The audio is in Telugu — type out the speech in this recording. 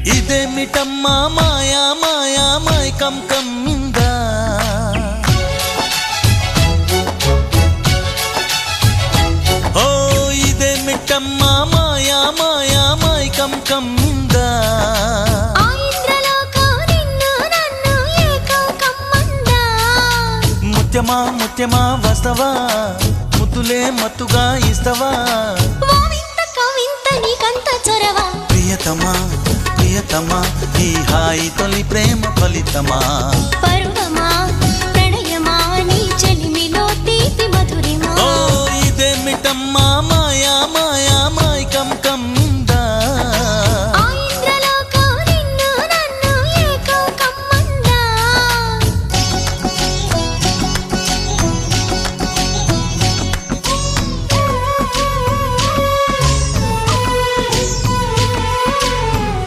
ఇదేమిటమ్మా మాయా మాయా మైకం కమ్మిందా ఓ ఇదేమిటమ్మా మాయా మాయా మైకం కమ్మిందా ముత్యమా ముత్యమా వస్తవా ముద్దులే మత్తుగా ఇస్తవా ప్రియతమా ప్రియతమా ఈ హాయి తొలి ప్రేమ ఫలితమా పరువమా ప్రణయమా నీ చెలిమిలో తీపి మధురిమా ఓ ఇదేమిటమ్మా మాయా మాయా